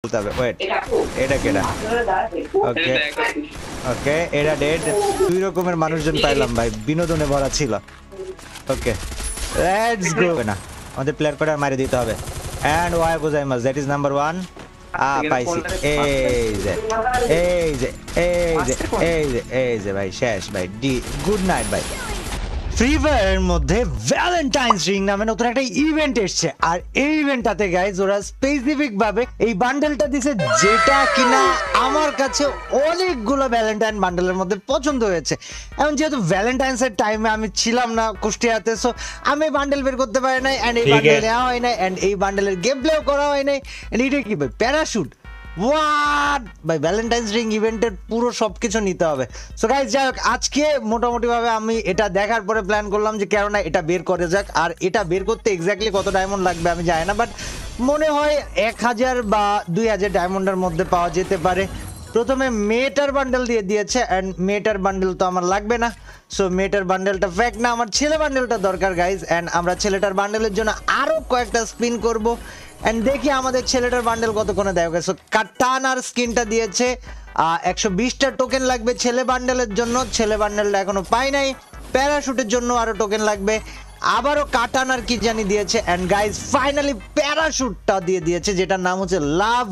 বলতে হবে। ওয়েট, এটা কেডা? ওকে ওকে, এটা ডেড। দুই রকমের মানুষজন পাইলাম ভাই, বিনোদনে ভরা ছিল। Okay let's go. না, আমাদের প্লেয়ার কোডা মারি দিতে হবে। এন্ড ওয়াই গোজাইমাস, দ্যাট ইজ নাম্বার 1। পাইছি। এই যে এই যে এই যে এই যে এই যে ভাই, শেষ ভাই। ডি গুড নাইট ভাই। ফ্রি ফায়ারের মধ্যে ভ্যালেন্টাইন্স রিং নামে নতুন একটা ইভেন্ট এসছে, আর এই ইভেন্টটাতে গাইজ ওরা স্পেসিফিক ভাবে এই বান্ডেলটা দিছে, যেটা কিনা আমার কাছে অনেকগুলো ভ্যালেন্টাইন বান্ডেলের মধ্যে পছন্দ হয়েছে। এখন যেহেতু ভ্যালেন্টাইন্স এর টাইমে আমি ছিলাম না কুষ্টিয়াতে, সো আমি বান্ডেল বের করতে পারি নাই, এন্ড এই বান্ডেল নেওয়া হয় নাই, এন্ড এই বান্ডেলের গেম প্লেও করা হয় নাই। এন্ড এটা কি ভাই, প্যারাশুট? হোয়াট ভাই, ভ্যালেন্টাইন্স রিং ইভেন্টের পুরো সবকিছু নিতে হবে। সো গাইস, যাই হোক, আজকে মোটামুটি ভাবে আমি এটা দেখার পরে প্ল্যান করলাম যে কেন না এটা বের করে যাক। আর এটা বের করতে এক্স্যাক্টলি কত ডায়মন্ড লাগবে আমি জানি না, বাট মনে হয় 1000 বা 2000 ডায়মন্ডের মধ্যে পাওয়া যেতে পারে। প্রথমে মেটার বান্ডেল দিয়ে দিয়েছে, অ্যান্ড মেটার বান্ডেল তো আমার লাগবে না। সো মেটার বান্ডেলটা ফেক না, আমার ছেলে বান্ডেলটা দরকার গাইজ। অ্যান্ড আমরা ছেলেটার বান্ডেলের জন্য আরো কয়েকটা স্পিন করব, এন্ড দেখি আমাদের ছেলেটার বান্ডেল কত কোনে দেয়। সো কাটানার স্কিনটা দিয়েছে, 120টা টোকেন লাগবে ছেলে বান্ডেলের জন্য। ছেলে বান্ডেলটা এখনো পাই নাই। প্যারাশুটের জন্য আরো টোকেন লাগবে। আবারও কাটানার কি জানি দিয়েছে, এন্ড গাইজ ফাইনালি প্যারাশুটটা দিয়ে দিয়েছে, যেটার নাম হচ্ছে লাভ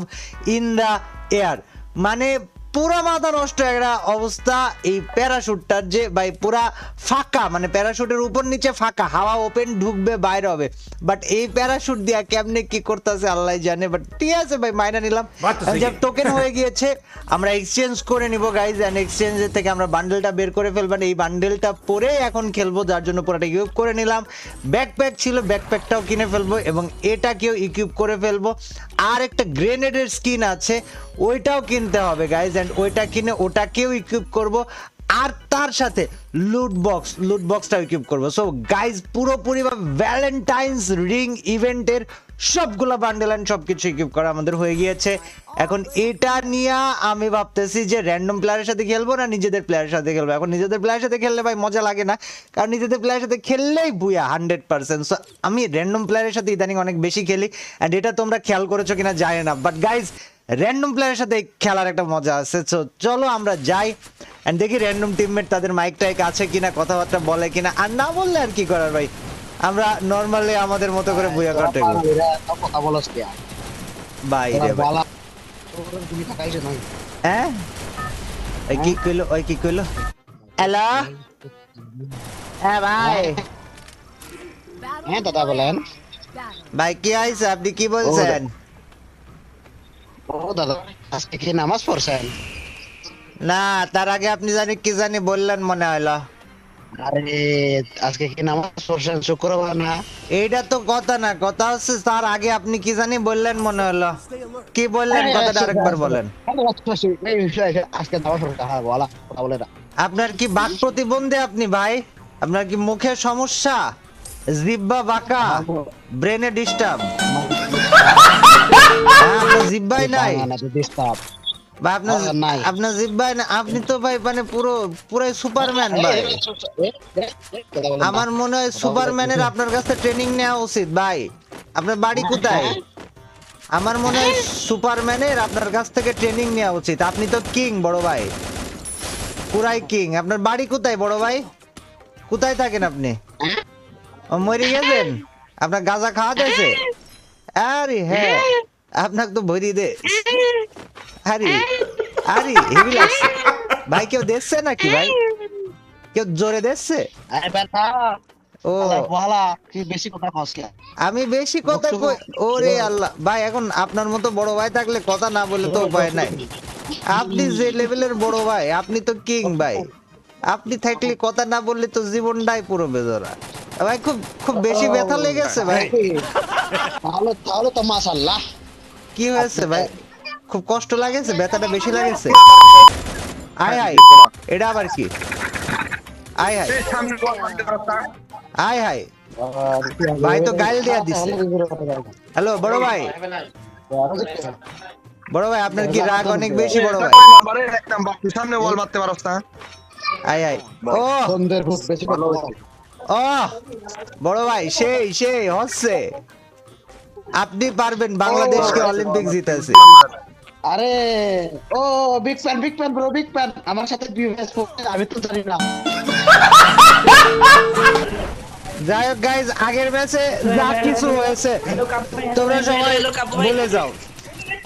ইন দা এয়ার। মানে পুরা মাথা নষ্ট একটা অবস্থা এই প্যারাশুটটার, যে ভাই পুরা ফাঁকা, মানে প্যারাশুটের উপর নিচে ফাঁকা, হাওয়া ওপেন ঢুকবে বাইরে হবে, বাট এই প্যারাশুট দিয়া কেমনে কি করতেছে আল্লাহ জানে। বাট ঠিক আছে ভাই, মাইনা নিলাম। টোকেন হয়ে গিয়েছে, আমরা এক্সচেঞ্জ করে নিব গাইজ, এন্ড এক্সচেঞ্জের থেকে আমরা বান্ডেলটা বের করে ফেলবেন। এই বান্ডেলটা পরে এখন খেলবো, যার জন্য পুরোটা ইকুইপ করে নিলাম। ব্যাকপ্যাক ছিল, ব্যাকপ্যাকটাও কিনে ফেলবো, এবং এটাকেও ইকুইপ করে ফেলবো। আর একটা গ্রেনেডের স্কিন আছে, ওইটাও কিনতে হবে গাইজ, এন্ড ওইটা কিনে ওটাকেও ইকুইপ করব। আর তার সাথে লুট বক্সটাও ইকুইপ করব। সো গাইজ, পুরোপুরি ভ্যালেন্টাইন্স রিং ইভেন্টের সবগুলা বান্ডেল এন্ড সবকিছু ইকুইপ করা আমাদের হয়ে গিয়েছে। এখন এটা নিয়ে আমি ভাবতেছি যে র্যান্ডম প্লেয়ারের সাথে খেলবো না নিজেদের প্লেয়ারের সাথে খেলবো। এখন নিজেদের প্লেয়ারের সাথে খেললে ভাই মজা লাগে না, কারণ নিজেদের প্লেয়ারের সাথে খেললেই বুয়া 100%। সো আমি র্যান্ডম প্লেয়ারের সাথে ইদানিং অনেক বেশি খেলি, অ্যান্ড এটা তোমরা খেয়াল করেছো কিনা জানি না, বাট গাইজ র্যান্ডম প্লেয়ারের সাথে খেলার একটা মজা আছে। সো চলো আমরা যাই, এন্ড দেখি র্যান্ডম টিমমেট তাদের মাইক টাইক আছে কিনা, কথাবার্তা বলে কিনা। আর না বললে আর কি করার ভাই, আমরা নরমালি আমাদের মতো করে বুয়া কাটে ভাই রে ভাই। হ্যাঁ, ওই কি কইলো, ওই কি কইলো? হ্যালো, হ্যাঁ ভাই। হ্যাঁ দাদা বলেন। ভাই কি আইছে, আপনি কি বলছেন? ও দাদা, আজকে কি নামাজ পড়ছেন? না, তার আগে আপনি জানি কি জানি বললেন মনে হলো। আরে আজকে কি নামাজ পড়ছেন? শুক্রবার না? এইটা তো কথা না, কথা হচ্ছে তার আগে আপনি কি জানি বললেন মনে হলো। কি বললেন, কথাটা আরেকবার বলেন। আজকে নামাজ পড়ছেন? হ্যাঁ বলা, কথা বলে না। আপনার কি বাক প্রতিবন্ধী আপনি ভাই? আপনার কি মুখে সমস্যা, জিহ্বা বাঁকা, ব্রেনে ডিস্টার্ব? আপনার জিহ্বাই নাই ভাই, আপনার জিহ্বাই না। আপনি তো ভাই মানে পুরাই সুপারম্যান ভাই। আমার মনে হয় সুপারম্যানের আপনার কাছে ট্রেনিং নেওয়া উচিত ভাই। আপনার বাড়ি কোথায়? আমার মনে হয় সুপারম্যানের আপনার কাছ থেকে ট্রেনিং নেওয়া উচিত। আপনি তো কিং বড় ভাই, পুরাই কিং। আপনার বাড়ি কোথায় বড় ভাই? কোথায় থাকেন আপনি? মরে গেছেন? আপনার গাঁজা খাওয়া দিয়েছে? আরে হ্যাঁ, আপনাকে তো ভরি দে। আরে আরে হেভি লাগছে ভাই। কেউ দেখছে নাকি ভাই? কেউ জোরে দেখছে? ও বেশি কথা কস কে? আমি বেশি কথা কই? ওরে আল্লাহ ভাই, এখন আপনার মতো বড় ভাই থাকলে কথা না বললে তো উপায় নাই। আপনি যে লেভেলের বড় ভাই, আপনি তো কিং ভাই। আপনি থাকলে কথা না বললে তো জীবনটাই পুরো বেজরা ভাই। খুব খুব বেশি ব্যথা লেগেছে ভাই। তাহলে তো মাশাআল্লাহ। কি হয়েছে ভাই? খুব কষ্ট লাগেছে, ব্যথাটা বেশি লাগেছে? আয় হায়, এটা আবার কি? আয় হায়, আয় হায় ভাই, তো গাইল দেয়া দিছে। হ্যালো বড় ভাই, বড় ভাই আপনার কি রাগ অনেক বেশি বড় ভাই? সামনে বল মারতে পারছ না? আয় হায়, ও ও বড় ভাই সেই সেই হচ্ছে। আপনি পারবেন, বাংলাদেশকে অলিম্পিক জিতাছে। আরে ও big fan bro, big fan. আমার সাথে বিএস আমি তো জানি না। যাই হোক গাইজ, আগের ম্যাচে যা কিছু হয়েছে তোমরা সবাই ভুলে যাও।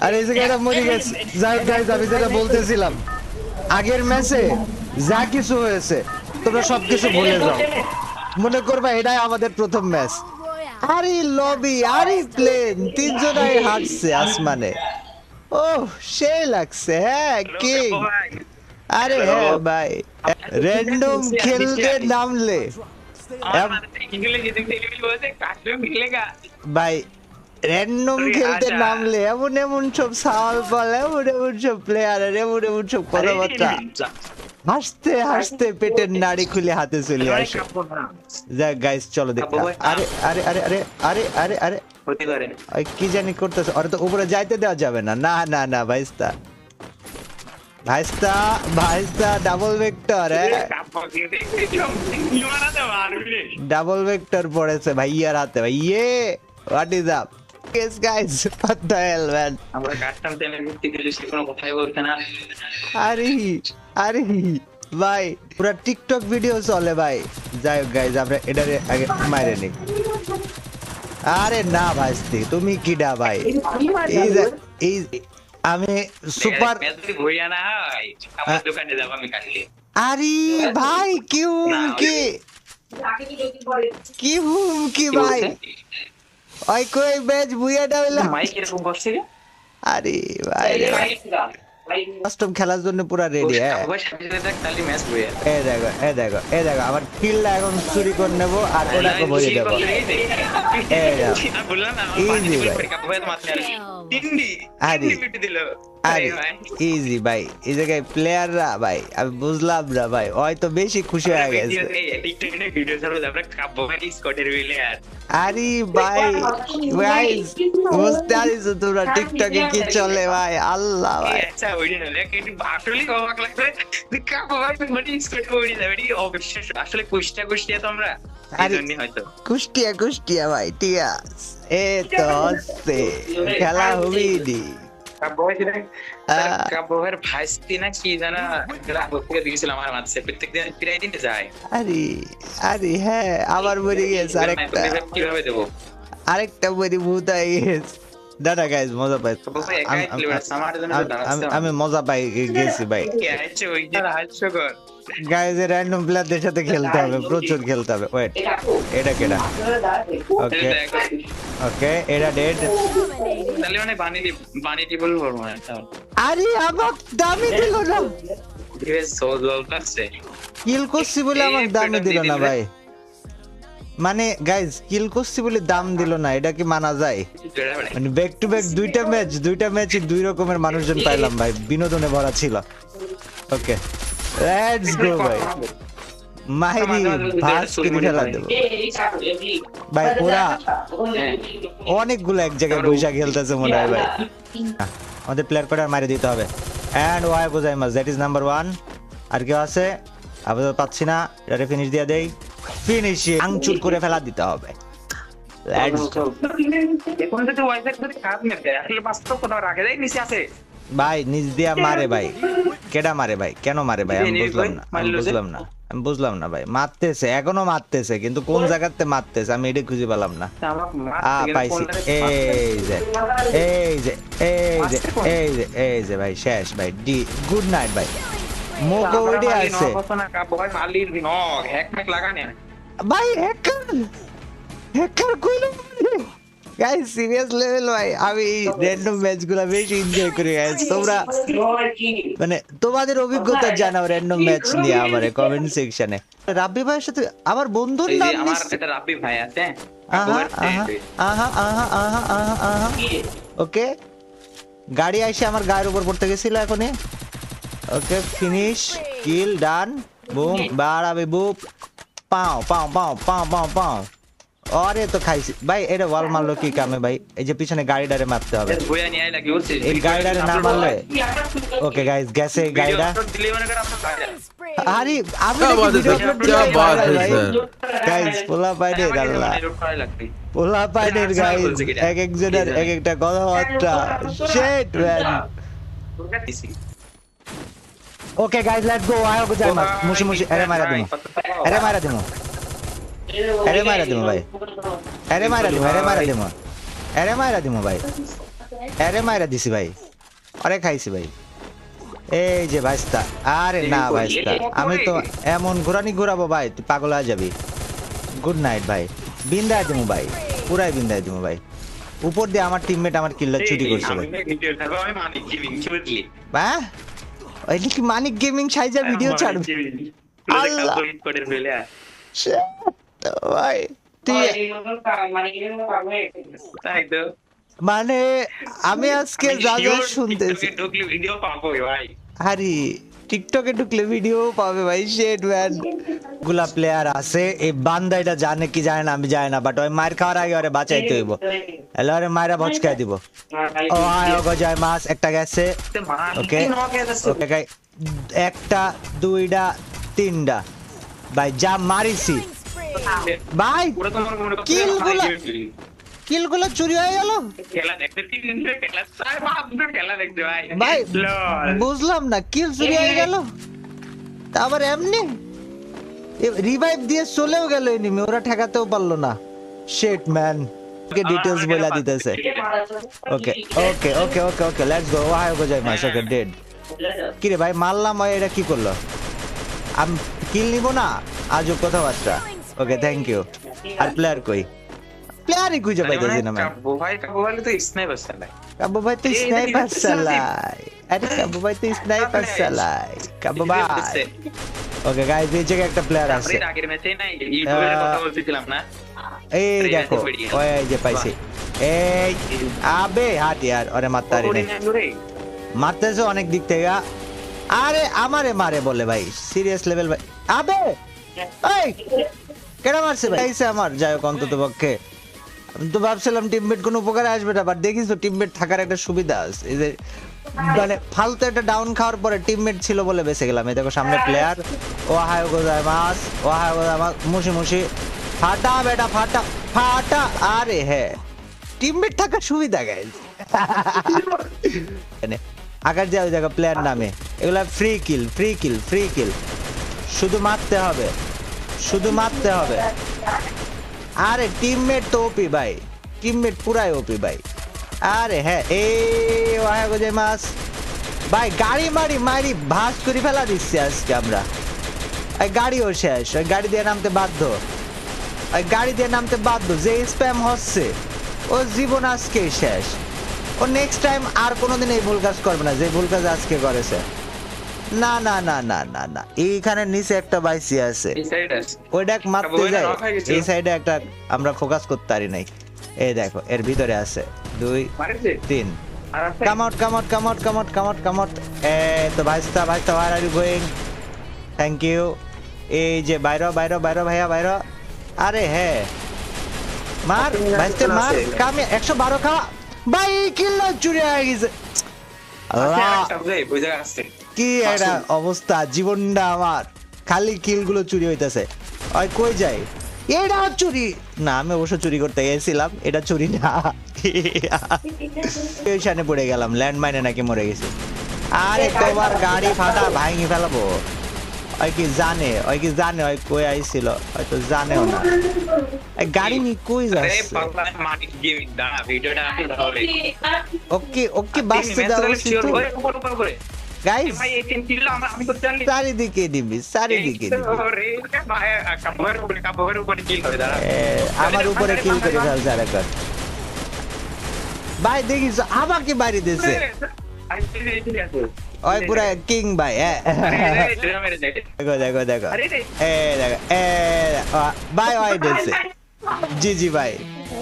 আর এই জায়গাটা মরে গেছে। যাই হোক গাইজ, আমি যেটা বলতেছিলাম, আগের ম্যাচে যা কিছু হয়েছে তোমরা সবকিছু ভুলে যাও। মনে করবা এটাই আমাদের প্রথম ম্যাচ। আরে লবি, আরে প্লেন, তিনজনাই হাঁটছে আসমানে। ও সেই লাগছে। হ্যাঁ কিং, আরে হ্যাঁ ভাই, র্যান্ডম খেলতে নামলে ভাই, র্যান্ডম খেলতে নামলে এমন এমন সব সাওয়াল বল, এমন এমন সব প্লেয়ার, এমন এমন সব কথাবার্তা, হাসতে হাসতে পেটের নাড়ি খুলে হাতে চলে আসে। যাক গাইস, চলো দেখতে। আরে আরে আরে আরে আরে আরে আরে ওই কি জানি করতেছে, ওরা তো উপরে যাইতে দেওয়া যাবে না। না না না ভাইস্তা, ভাইস্তা ভাইস্তা, ডাবল ভেক্টর। ডাবল ভেক্টর পড়েছে ভাইয়ার হাতে। ভাই ইয়ে, what is up? Yes guys, what the hell man? আমরা কাস্টম টেনে ঘুরতে গেলে সে কোনো কথাই বলছে না। আরে আরে ভাই, পুরা টিকটক ভিডিও চলে ভাই। যাই হোক গাইজ, আমরা এটারে আগে মাইরে নিই। আরে না ভাইস্তি, তুমি কিডা ভাই? এই যে এই আমি সুপার। যদি ভইয়া না হয় আমার দোকানে যাব আমি কালকে। আরে ভাই কি হুমকি, কি হুমকি ভাই? ওই কই বেজ বুইয়াটা হইলো। মাইক এরকম করছে রে। আরে ভাই, কাস্টম খেলার জন্য পুরা রেডি। হ্যাঁ ওই সাথে সাথে তালি ম্যাচ ভইয়া। এই দেখো এই দেখো এই দেখো, আমার কিলটা এখন চুরি করে নেবো আর ওটাকে ভরে দেবো। এই দেখো, বললাম না ইজি ভাই, কাপড় মারতে আর তিনডি আরে পিটি দিল। আরে ইজি ভাই, এই জায়গায় প্লেয়াররা ভাই, আমি বুঝলাম না ভাই, হয়তো বেশি খুশি হয়ে গেছে। টিকটকে ভিডিও ছাড়ো, আমরা কাপড় স্কটের উইলে আর আরে ভাই ভাই, বুঝতে পারিস তোমরা টিকটকে কি চলে ভাই? আল্লাহ ভাই, আচ্ছা ওইটা না লেখা একটু আসলে অবাক লাগছে। কাপড় মানে স্কট ওইটা যাবে অবশ্যই। আসলে কুষ্টিয়া তো আমরা এইজন্যই হয়তো কুষ্টিয়া কুষ্টিয়া ভাই, ঠিক আছে। এ তো হচ্ছে খেলা হবি নি। কাপড়ের ভাইস্তি না কি জানা দেখেছিলাম আমার মাঝে প্রত্যেকদিন প্রায় দিন যায়। আরে আরে হ্যাঁ, আবার মরে গেছে আরেকটা। কিভাবে দেবো? আরেকটা মরি ভূত হয়ে গেছে। দাদা গাইজ মজা পাই, আমি মজা পাই গেছি ভাই। গাইজ র্যান্ডম প্লেয়ারদের সাথে খেলতে হবে, প্রচুর খেলতে হবে। ওয়েট, এটা কেডা? ওকে ওকে, এটা ডেড। তাহলে মানে বানিটি বলবো মানে। আরে আমাক দামি দিল না, কিল করছি বলে আমাক দামি দিল না ভাই। মানে গাইজ, কিল করছি বলে দাম দিল না, এটা কি মানা যায়? মানে ব্যাক টু ব্যাক দুইটা ম্যাচ দুই রকমের মানুষজন পাইলাম ভাই, বিনোদনে ভরা ছিল। ওকে লেটস গো ভাই, মাইরি ভাস করে খেলা দেব ভাই। পুরা অনেকগুলো এক জায়গায় বৈশা খেলতেছে মনে হয় ভাই। আমাদের প্লেয়ার কোডার মারি দিতে হবে। এন্ড ওয়াই গোজাইমাস, দ্যাট ইজ নাম্বার 1। আর কেউ আছে? আপাতত পাচ্ছি না, এটা ফিনিশ দিয়ে দেই। ফিনিশিং আংচুর করে ফেলা দিতে হবে। লেটস গো ভাই, নিজ দিয়া মারে ভাই। কেডা মারে ভাই? কেন মারে ভাই? আমি বুঝলাম না ভাই। মারতেছে, এখনো মারতেছে, কিন্তু কোন জায়গাতে মারতেছে আমি এটা খুঁজে পেলাম না। পাইছি, এই যে এই যে এই যে এই যে এই যে ভাই, শেষ ভাই। ডি গুড নাইট ভাই। মোকো ওইডি আছে ভাই। হ্যাকার কইলো গাইস, সিরিয়াস লেভেল ভাই। আমি র্যান্ডম ম্যাচগুলো বেশি এনজয় করি গাইস। তোমরা মানে তোমাদের অভিজ্ঞতা জানাও র্যান্ডম ম্যাচ নিয়ে আমারে কমেন্ট সেকশনে। রাব্বি ভাইয়ের সাথে আমার বন্ধুর নাম আমার এটা রাব্বি ভাই আছে। ওকে, গাড়ি আইসে আমার গায়ের উপর পড়তে গেছিল এখনই। ওকে, ফিনিশ, কিল, ডান, বুম, বাড়াবে বুপ, পাও পাও পাও পাও পাও পাও। আরে তো খাইছি ভাই, এটা ওয়াল মারলো কি কামে ভাই? এই যে পিছনে গাড়িটারে মারতে হবে, এই গাড়িটারে না মারলে। ওকে গাইস, গেছে গাড়িটা। আরে আমি ভিডিও আপলোড দিই গাইস, পোলা পাইলে আল্লাহ। পোলা পাইনের আচ্ছা, গাইস বলছে কিনা? এক একজনের এক একটা কথাবার্তা shit man okay guys let's go আয় গো যাই মুশি মুশি আরে মারা দিমু আরে মারা দিমু আরে মারা দিমু ভাই আরে মারা দিমু আরে মারা দিমু আরে মারা দিমু ভাই আরে মারা দিছি ভাই আরে খাইছি ভাই এই যে ভাইস্তা আরে না ভাইস্তা আমি তো এমন ঘোরানি ঘোরাবো ভাই তুই পাগল হয়ে যাবি গুড নাইট ভাই বিন্দায় দিমু ভাই পুরাই বিন্দায় দিমু ভাই উপর দিয়ে আমার টিমমেট আমার কিলটা চুরি করছে ভাই হ্যাঁ ওইটা কি মানিক গেমিং সাইজা ভিডিও ছাড়বে আল্লাহ। ভাই তুই মানে আমি আজকে যা যা শুনতেছি ভিডিও পাবো ভাই আরে টিকটকে ঢুকলে ভিডিও পাবে ভাই শিট ম্যান গুলা প্লেয়ার আছে এই বান্দা এটা জানে কি জানে না আমি জানি না বাট ওই মার খাওয়ার আগে ওরে বাঁচাইতে হইব এলে ওরে মায়েরা ভচকাই দিব ও আয় গো যায় মাছ একটা গেছে ওকে ওকে গাই একটা দুইটা তিনটা ভাই যা মারিছি ভাই কিলগুলো চুরি হয়ে গেল খেলা দেখতে 3 দিন ধরে খেলা চাই বাপরে খেলা দেখতে ভাই ভাই লল বুঝলাম না কিল চুরি হয়ে গেল তারপর এমনি রিভাইভ দিয়ে চলেও গেল এনিমি ওরা ঠেকাতেও পারলো না শিট ম্যান ওকে ডিটেইলস বলা দিতেছে ওকে ওকে ওকে ওকে ওকে লেটস গো ওয়াই গো যাই মাস ওকে ডেড কি রে ভাই মারলাম ওই এটা কি করলো আমি কিল নিব না আজব কথাবার্তা ওকে থ্যাংক ইউ আর প্লেয়ার কই প্লেয়ারই খুঁজে পাইতেছি না ম্যাম কাবু ভাই তো স্নাইপার চালায় কাবু ভাই তো স্নাইপার চালায় আরে কাবু ভাই তো স্নাইপার চালায় কাবু ভাই ওকে গাইস এই জায়গায় একটা প্লেয়ার আছে আমরা আগের ম্যাচে না ইউটিউবের কথা বলছিলাম না এই দেখো ওই যে পাইছি এই আবে হাট ইয়ার আরে মারতারি নাই মারতেছে অনেক দিক থেকে আরে আমারে মারে বলে ভাই সিরিয়াস লেভেল ভাই আবে এই কেন মারছে ভাই এইসে আমার যাই হোক অন্তত পক্ষে আমি তো ভাবছিলাম টিমমেট কোনো উপকারে আসবে না বাট দেখিস তো টিমমেট থাকার একটা সুবিধা আছে এই যে মানে ফালতু একটা ডাউন খাওয়ার পরে টিমমেট ছিল বলে বেঁচে গেলাম এই দেখো সামনে প্লেয়ার ও হায় গোজায় মাস ও হায় গোজায় মাস মুশি মুশি ফাটা বেটা ফাটা ফাটা আরে হ্যাঁ টিমমেট থাকার সুবিধা গাইস আকার যে ওই জায়গা প্লেয়ার নামে এগুলা ফ্রি কিল ফ্রি কিল ফ্রি কিল শুধু মারতে হবে শুধু মারতে হবে আরে টিমমেট তো ওপি ভাই টিমমেট পুরাই ওপি ভাই আরে হ্যাঁ এই ওয়াহে গো যে মাস ভাই গাড়ি মারি মারি ভাস করে ফেলা দিচ্ছি আজকে আমরা এই গাড়িও শেষ ওই গাড়ি দিয়ে নামতে বাধ্য ওই গাড়ি দিয়ে নামতে বাধ্য যে স্প্যাম হচ্ছে ও জীবন আজকেই শেষ ও নেক্সট টাইম আর কোনোদিন এই ভুল কাজ করবে না যে ভুল কাজ আজকে করেছে না না না না না না এইখানে নিচে একটা বাইসি আছে ওই ডাক মারতে যায় এই সাইডে একটা আমরা ফোকাস করতে পারি নাই এই দেখো এর ভিতরে আছে 2 3 come out come out come out come out come out come out এই তো ভাইস্তা ভাইস্তা where are you going thank you এই যে বাইরে বাইরে বাইরে ভাইয়া বাইরে আরে হ্যাঁ মার ভাইস্তে মার কামে 112 খাওয়া ভাই কিল চুরি হয়ে গেছে কি একটা অবস্থা জীবনটা আমার খালি কিল গুলো চুরি হইতেছে ওই কই যায় এটা চুরি না আমি অবশ্য চুরি করতে গেছিলাম এটা চুরি না ওইখানে পড়ে গেলাম ল্যান্ডমাইনে নাকি মরে গেছি আরে তোমার গাড়ি ফাটা ভাঙি ফেলাবো ওই কি জানে ওই কই আইছিল হয়তো জানেও না এই গাড়ি নি কই যাচ্ছে ওকে ওকে বাসতে দাও গাইস চারিদিকে দিবি চারিদিকে আমার উপরে কিল করে ফেলছে আরেকবার ভাই দেখিস আমাকে বাড়ি দিয়েছে ওই পুরা কিং ভাই দেখো দেখো দেখো দেখো ভাই ওই দিয়েছে জি জি ভাই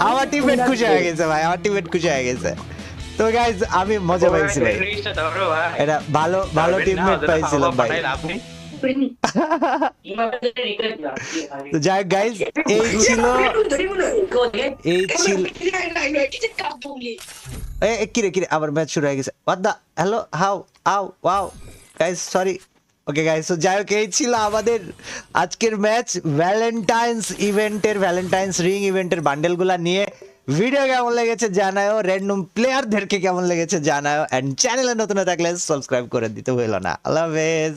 আমার টিমমেট খুশি হয়ে গেছে ভাই আমার টিমমেট খুশি হয়ে গেছে তো গাইস আমি মজা পাইছি ভাই এটা ভালো ভালো টিমমেট পাইছিলাম ভাই তো যাই গাইস এই ছিল কিরে কিরে আবার ম্যাচ শুরু হয়ে গেছে হোয়াট দা হ্যালো হাউ আও wow guys sorry okay guys, তো যাই হোক এই ছিল আমাদের আজকের ম্যাচ ভ্যালেন্টাইন্স ইভেন্টের, ভ্যালেন্টাইন্স রিং ইভেন্টের বান্ডেলগুলা নিয়ে। ভিডিও কেমন লেগেছে জানাও, র্যান্ডম প্লেয়ারদেরকে কেমন লেগেছে জানাও, এন্ড চ্যানেলে নতুন থাকলে সাবস্ক্রাইব করে দিতে ভুলো না। আল্লাহ হাফেজ।